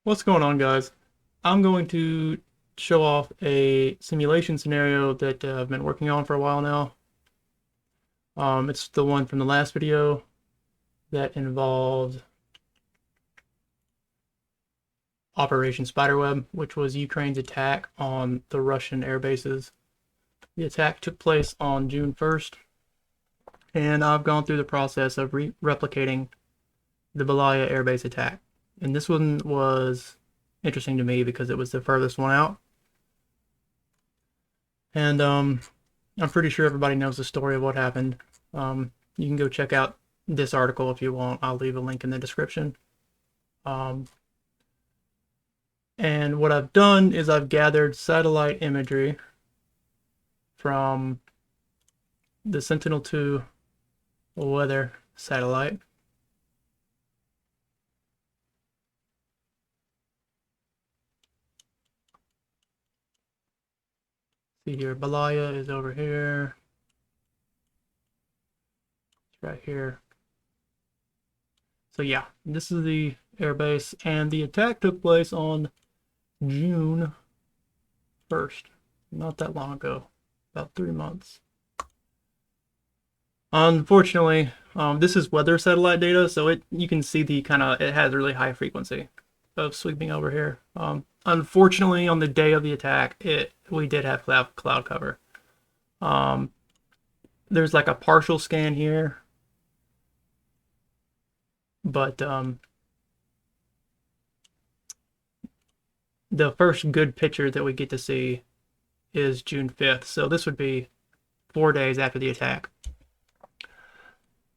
What's going on, guys? I'm going to show off a simulation scenario that I've been working on for a while now. It's the one from the last video that involved Operation Spiderweb, which was Ukraine's attack on the Russian air bases. The attack took place on June 1st, and I've gone through the process of replicating the Belaya Airbase Attack. And this one was interesting to me because it was the furthest one out. And I'm pretty sure everybody knows the story of what happened. You can go check out this article if you want. I'll leave a link in the description. And what I've done is I've gathered satellite imagery from the Sentinel-2 weather satellite. See here, Belaya is over here. It's right here. So yeah, this is the airbase, and the attack took place on June 1st. Not that long ago, about 3 months. Unfortunately, this is weather satellite data, so you can see it has a really high frequency of sweeping over here. Unfortunately, on the day of the attack, we did have cloud cover. There's like a partial scan here, but the first good picture that we get to see is June 5th. So this would be 4 days after the attack.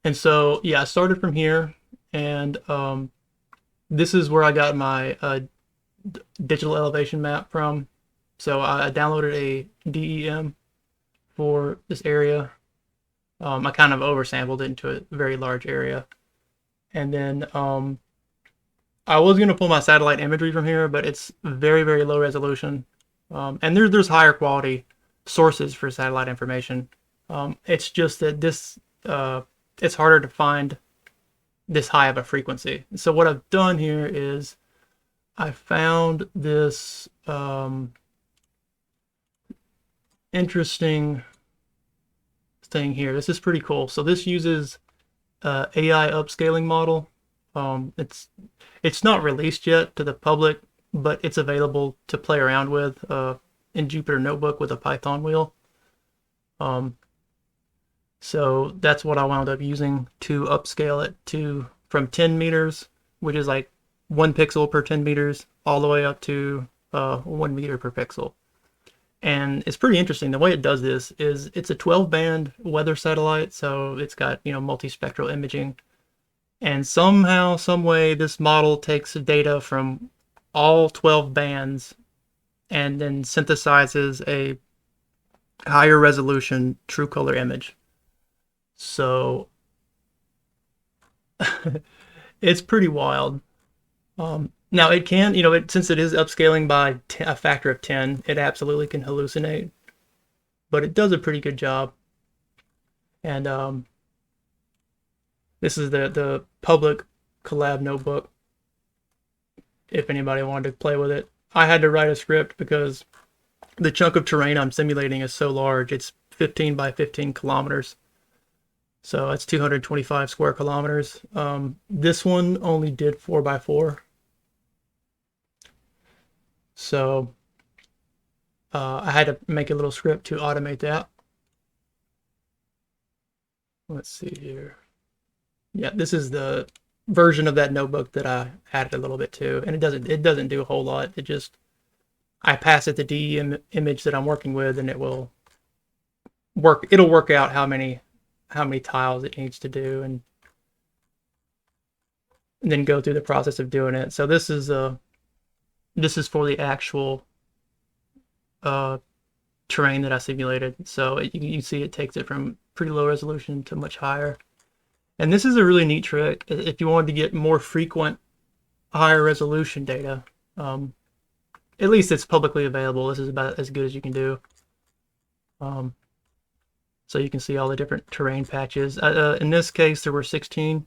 And so, yeah, I started from here, and this is where I got my digital elevation map from. So I downloaded a DEM for this area. I kind of oversampled it into a very large area. And then I was going to pull my satellite imagery from here, but it's very, very low resolution. And there's higher quality sources for satellite information. It's just that this it's harder to find this high of a frequency. So what I've done here is I found this interesting thing here. This is pretty cool. So this uses AI upscaling model. It's not released yet to the public, but it's available to play around with in Jupyter Notebook with a Python wheel. So that's what I wound up using to upscale it from 10 meters, which is like 1 pixel per 10 meters, all the way up to 1 meter per pixel. And it's pretty interesting. The way it does this is it's a 12-band weather satellite, so it's got, multispectral imaging. And somehow, some way, this model takes data from all 12 bands and then synthesizes a higher resolution true color image. So it's pretty wild. Now it can, since it is upscaling by a factor of 10, it absolutely can hallucinate, but it does a pretty good job. And this is the public collab notebook, if anybody wanted to play with it. I had to write a script because the chunk of terrain I'm simulating is so large. It's 15 by 15 kilometers. So that's 225 square kilometers. This one only did 4 by 4. So I had to make a little script to automate that. Let's see here. Yeah, this is the version of that notebook that I added a little bit to, and it doesn't do a whole lot. I pass it the DE image that I'm working with, and it'll work out how many tiles it needs to do, and then go through the process of doing it. So this is for the actual terrain that I simulated. So you see it takes it from pretty low resolution to much higher. And this is a really neat trick if you wanted to get more frequent, higher resolution data. At least it's publicly available. This is about as good as you can do. So you can see all the different terrain patches. In this case, there were 16.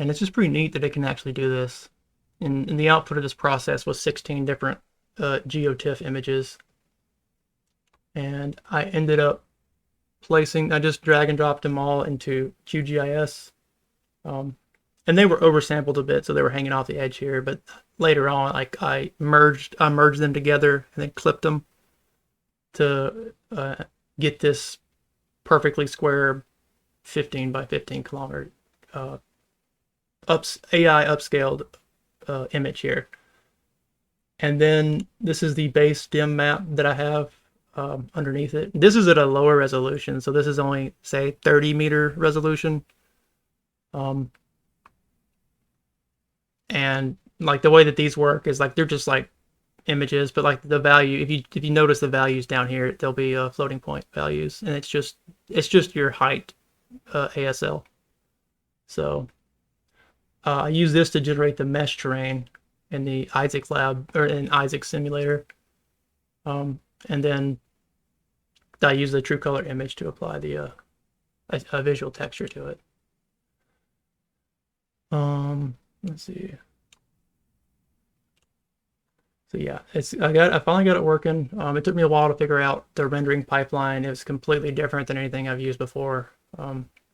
And it's just pretty neat that it can actually do this. And the output of this process was 16 different GeoTIFF images. And I ended up I just drag and dropped them all into QGIS. And they were oversampled a bit, so they were hanging off the edge here. But later on, like I merged them together and then clipped them to get this perfectly square 15 by 15 kilometer AI upscaled image here. And then this is the base dim map that I have underneath it. This is at a lower resolution, so this is only, say, 30 meter resolution. And like the way that these work is like they're just like images, but like the value, if you notice the values down here, there'll be floating point values, and it's just your height ASL. So I use this to generate the mesh terrain in the Isaac lab or in Isaac simulator, and then I use the true color image to apply the a visual texture to it. Let's see. So yeah, I finally got it working. It took me a while to figure out the rendering pipeline. It was completely different than anything I've used before,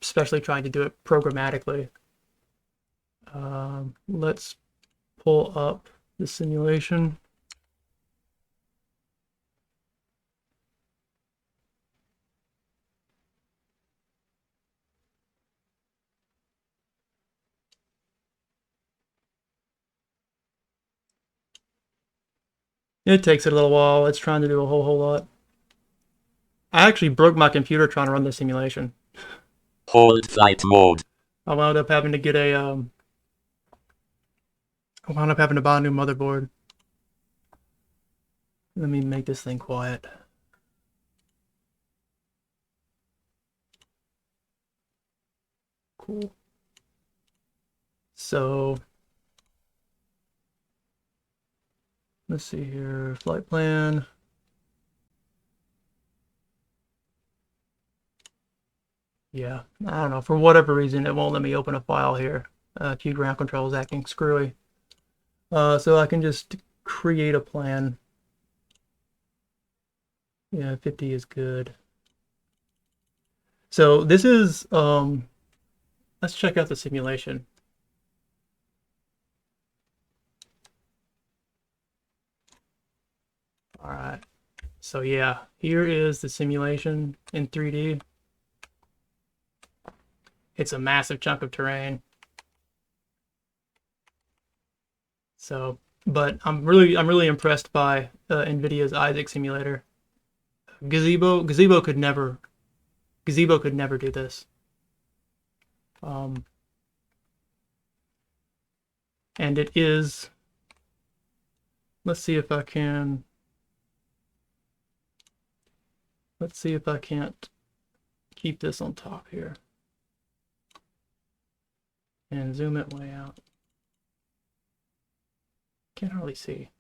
especially trying to do it programmatically. Let's pull up the simulation. It takes it a little while. It's trying to do a whole lot. I actually broke my computer trying to run the simulation. Hold flight mode. I wound up having to get a I wound up having to buy a new motherboard. Let me make this thing quiet. Cool. So let's see here, flight plan. Yeah, I don't know, for whatever reason it won't let me open a file here. Q ground control is acting screwy. So I can just create a plan. Yeah, 50 is good. So this is let's check out the simulation. All right. So yeah, here is the simulation in 3D. It's a massive chunk of terrain. So, but I'm really impressed by Nvidia's Isaac simulator. Gazebo could never do this. And it is. Let's see if I can. Let's see if I can't keep this on top here. And zoom it way out. Can't hardly see.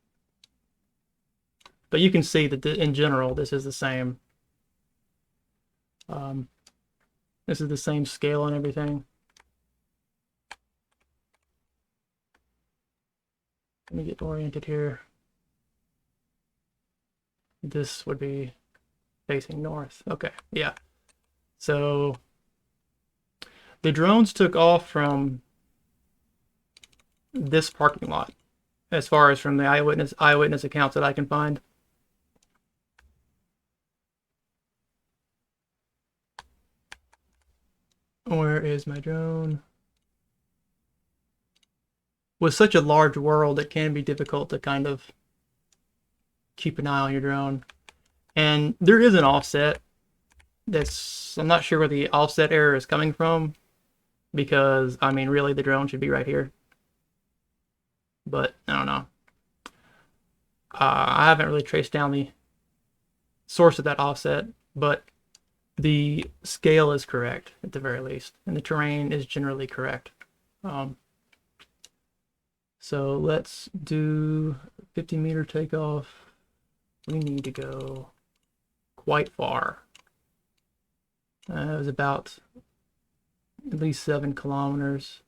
But you can see that in general, this is the same. This is the same scale and everything. Let me get oriented here. This would be facing north. Okay, yeah. So the drones took off from this parking lot, as far as from the eyewitness accounts that I can find. Where is my drone? With such a large world, it can be difficult to kind of keep an eye on your drone. And there is an offset. I'm not sure where the offset error is coming from, because I mean, really, the drone should be right here. But I don't know. I haven't really traced down the source of that offset, but the scale is correct at the very least, and the terrain is generally correct. So let's do 50-meter takeoff. We need to go quite far. It was about at least 7 kilometers.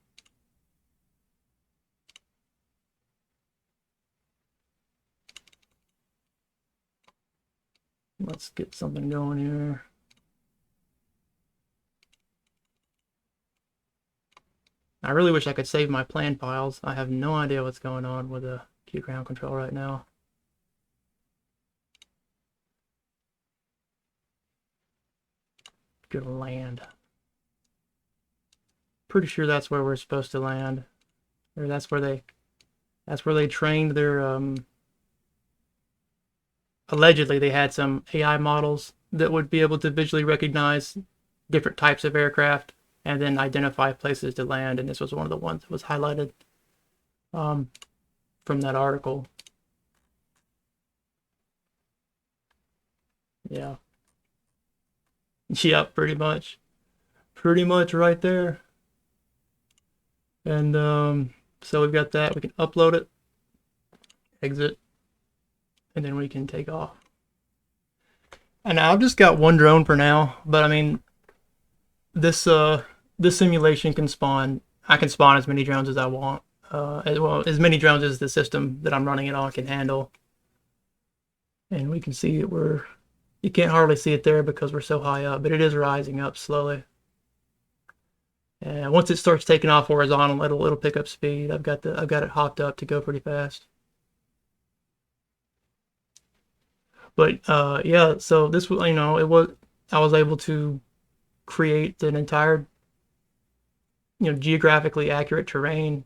Let's get something going here. I really wish I could save my plan files. I have no idea what's going on with the Q ground control right now. Gonna land. Pretty sure that's where we're supposed to land, or that's where they trained their allegedly they had some AI models that would be able to visually recognize different types of aircraft and then identify places to land, and this was one of the ones that was highlighted from that article. Yeah. Yep, pretty much right there. And so we've got that. We can upload it, exit, and then we can take off. And I've just got one drone for now, but I mean, this simulation can spawn. I can spawn as many drones as I want. As many drones as the system that I'm running it on can handle. And we can see that you can't hardly see it there because we're so high up, but it is rising up slowly. And once it starts taking off horizontal, it'll pick up speed. I've got it hopped up to go pretty fast. But yeah, so this was, I was able to create an entire, geographically accurate terrain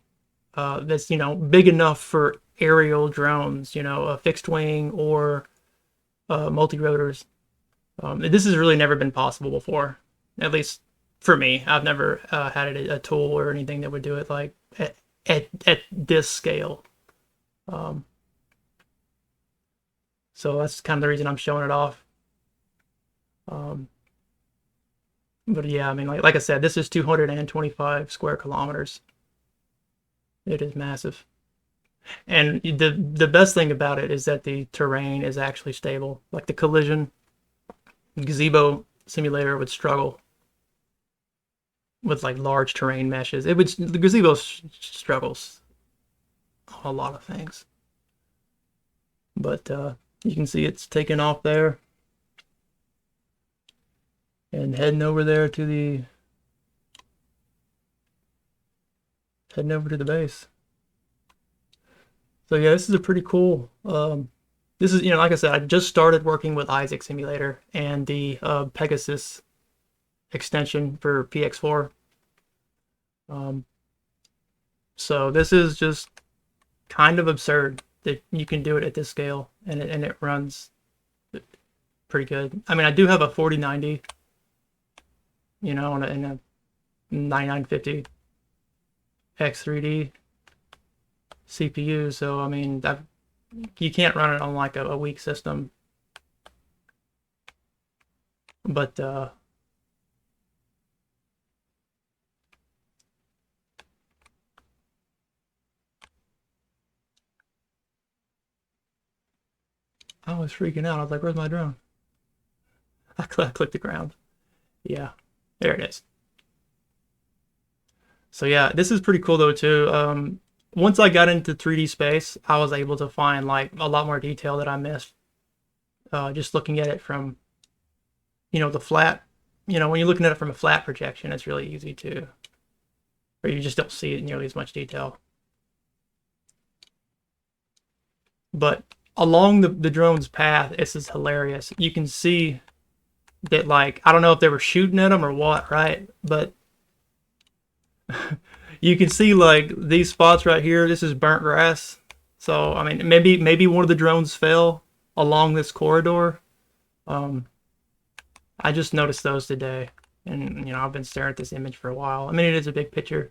that's, big enough for aerial drones, a fixed wing or multi-rotors. This has really never been possible before, at least for me. I've never had a tool or anything that would do it like at this scale. So that's kind of the reason I'm showing it off. But yeah, I mean, like I said, this is 225 square kilometers. It is massive. And the best thing about it is that the terrain is actually stable. Like the collision gazebo simulator would struggle with like large terrain meshes. The gazebo struggles a lot of things. But you can see it's taking off there and heading over to the base. So yeah, this is a pretty cool. This is, like I said, I just started working with Isaac Simulator and the Pegasus extension for PX4. So this is just kind of absurd that you can do it at this scale, and it runs pretty good. I mean, I do have a 4090, and a 9950 X3D CPU. So I mean, you can't run it on like a weak system. But I was freaking out. I was like, "Where's my drone?" I clicked the ground. Yeah, there it is. So yeah, this is pretty cool though too. Once I got into 3D space, I was able to find like a lot more detail that I missed. Just looking at it from, the flat. When you're looking at it from a flat projection, it's really easy to, or you just don't see it in nearly as much detail. But along the drone's path, this is hilarious. You can see that, like, I don't know if they were shooting at them or what, right? But you can see like these spots right here. This is burnt grass. So I mean, maybe one of the drones fell along this corridor. I just noticed those today, and I've been staring at this image for a while. I mean, it is a big picture,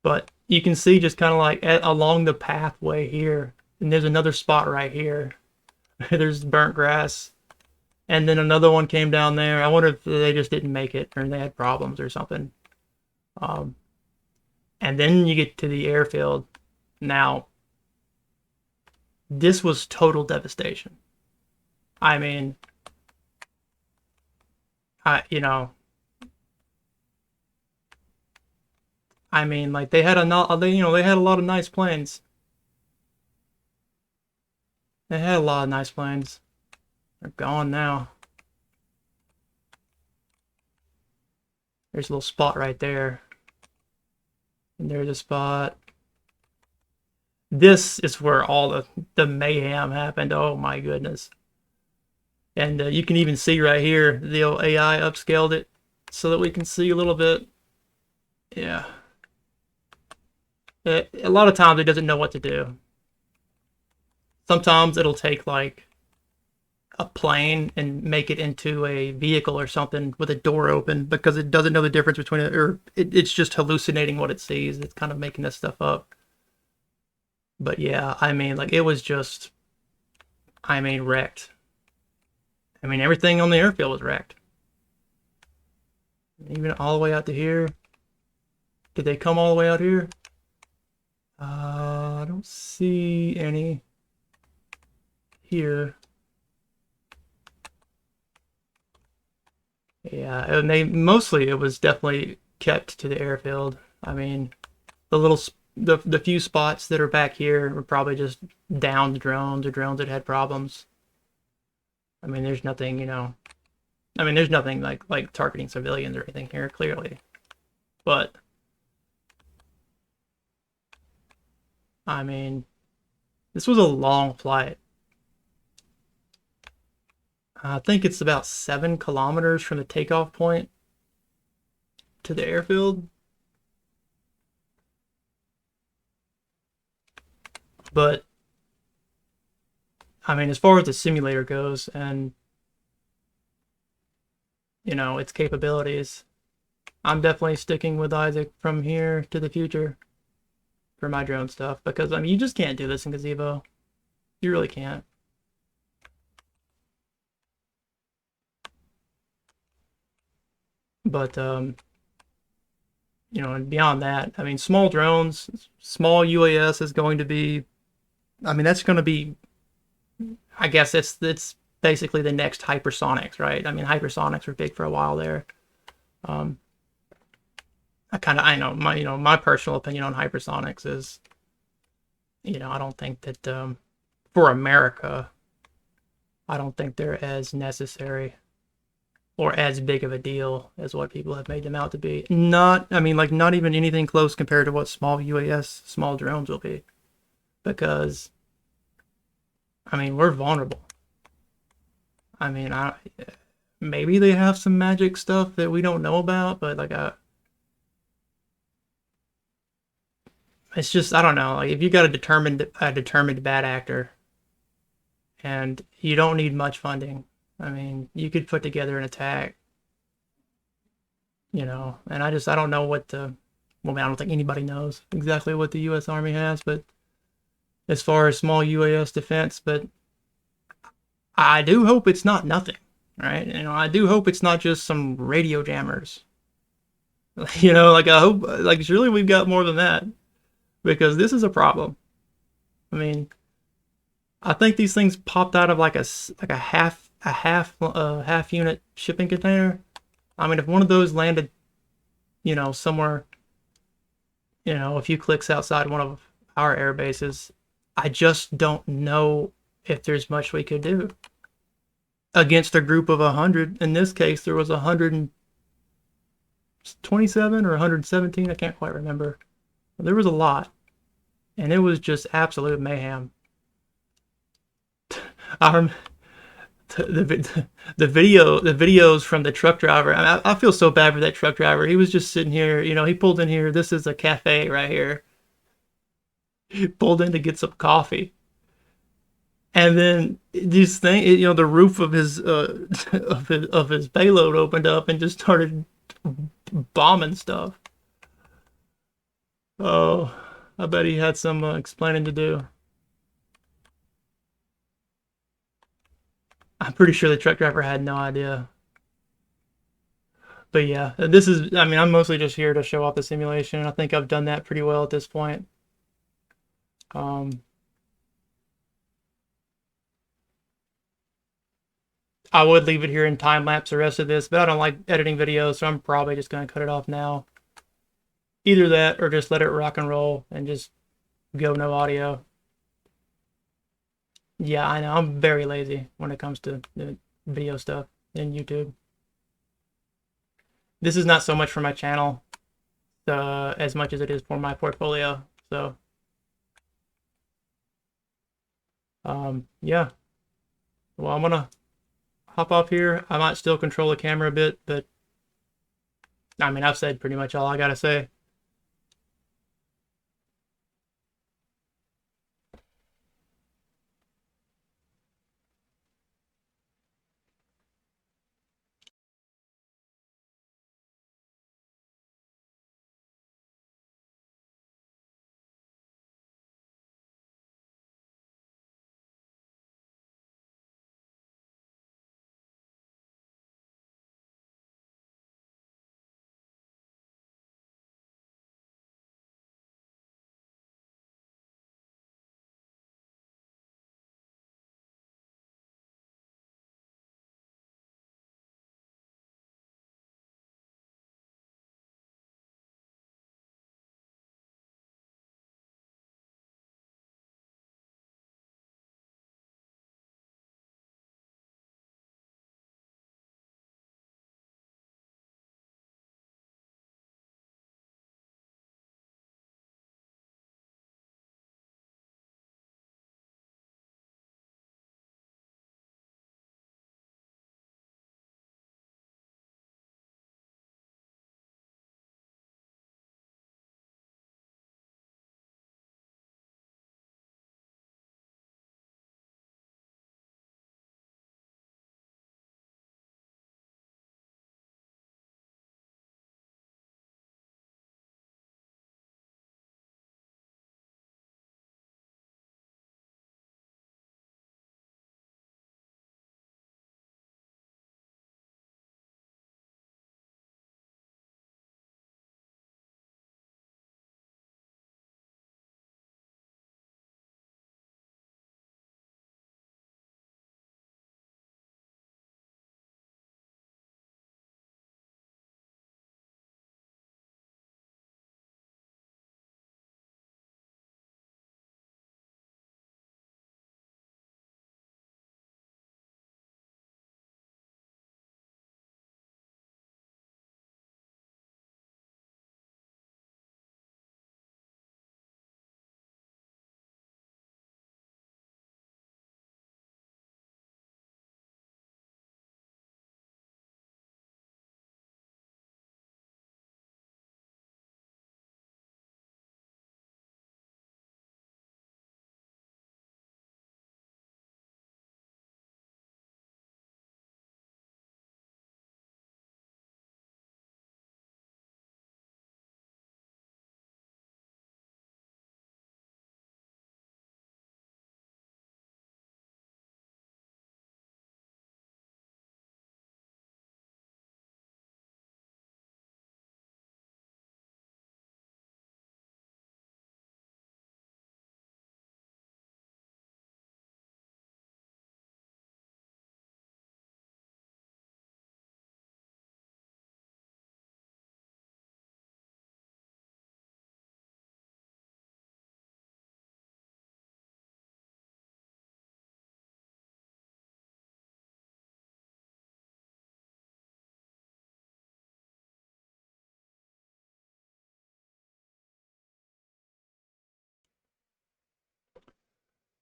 but you can see just kind of like along the pathway here, and there's another spot right here. There's burnt grass, and then another one came down there. I wonder if they just didn't make it, or they had problems or something. And then you get to the airfield. Now, this was total devastation. I mean, I mean, like they had a lot of nice planes. They had a lot of nice planes. They're gone now. There's a little spot right there. And there's a spot. This is where all the mayhem happened. Oh my goodness. And you can even see right here, the old AI upscaled it so that we can see a little bit. Yeah. A lot of times it doesn't know what to do. Sometimes it'll take like a plane and make it into a vehicle or something with a door open because it doesn't know the difference between it, or it's just hallucinating what it sees. It's kind of making this stuff up. But yeah, I mean, like, it was just, I mean, wrecked. I mean, everything on the airfield was wrecked. Even all the way out to here. Did they come all the way out here? I don't see any here. Yeah, and mostly it was definitely kept to the airfield. I mean, the few spots that are back here were probably just downed drones or drones that had problems. I mean, there's nothing, I mean, there's nothing like targeting civilians or anything here, clearly. But I mean, this was a long flight. I think it's about 7 kilometers from the takeoff point to the airfield. But I mean, as far as the simulator goes and its capabilities, I'm definitely sticking with Isaac from here to the future for my drone stuff, because I mean, you just can't do this in Gazebo. You really can't. But and beyond that, I mean, small drones, small UAS is going to be, I mean, that's going to be, I guess it's basically the next hypersonics, right? I mean, hypersonics were big for a while there. I know my personal opinion on hypersonics is, I don't think that for America, I don't think they're as necessary or as big of a deal as what people have made them out to be. I mean, like, not even anything close compared to what small UAS, small drones will be. Because, I mean, we're vulnerable. I mean, maybe they have some magic stuff that we don't know about, but like, it's just, I don't know. Like, if you got a determined bad actor, and you don't need much funding, I mean, you could put together an attack, and I don't know what the, well, I don't think anybody knows exactly what the U.S. Army has, but as far as small UAS defense, but I do hope it's not nothing, right? I do hope it's not just some radio jammers. Like, I hope, like, surely we've got more than that, because this is a problem. I mean, I think these things popped out of like a half unit shipping container. I mean, if one of those landed, somewhere, a few clicks outside one of our air bases, I just don't know if there's much we could do against a group of 100. In this case, there was 127 or 117. I can't quite remember. There was a lot, and it was just absolute mayhem. The videos from the truck driver. I feel so bad for that truck driver. He was just sitting here. He pulled in here. This is a cafe right here. He pulled in to get some coffee, and then this thing, the roof of his of his payload opened up and just started bombing stuff. Oh, I bet he had some explaining to do. I'm pretty sure the truck driver had no idea. But yeah, this is, I mean, I'm mostly just here to show off the simulation. I think I've done that pretty well at this point. I would leave it here in time lapse the rest of this, but I don't like editing videos, so I'm probably just going to cut it off now. Either that or just let it rock and roll and just go no audio. Yeah, I know. I'm very lazy when it comes to the video stuff in YouTube. This is not so much for my channel, as much as it is for my portfolio. So, yeah. Well, I'm gonna hop off here. I might still control the camera a bit, but I mean, I've said pretty much all I gotta say.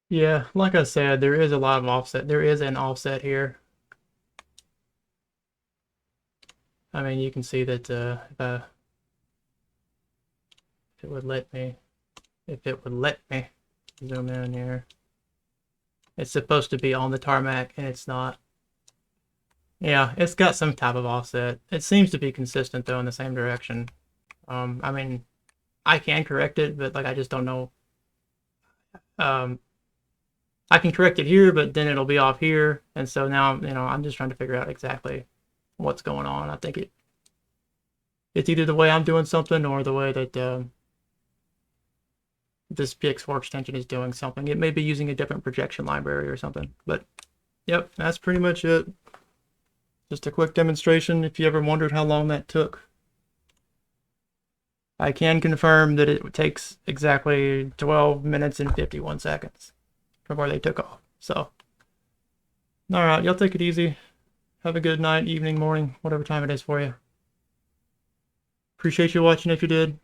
Yeah, like I said, there is a lot of offset. There is an offset here. I mean, you can see that if it would let me, zoom in here. It's supposed to be on the tarmac, and it's not. Yeah, it's got some type of offset. It seems to be consistent though in the same direction. I mean, I can correct it, but like I just don't know. Um, I can correct it here, but then it'll be off here, and so now I'm just trying to figure out exactly what's going on. I think it's either the way I'm doing something or the way that this PX4 extension is doing something. It may be using a different projection library or something. But yep, that's pretty much it. Just a quick demonstration if you ever wondered how long that took. I can confirm that it takes exactly 12 minutes and 51 seconds from where they took off. So, all right, y'all take it easy. Have a good night, evening, morning, whatever time it is for you. Appreciate you watching if you did.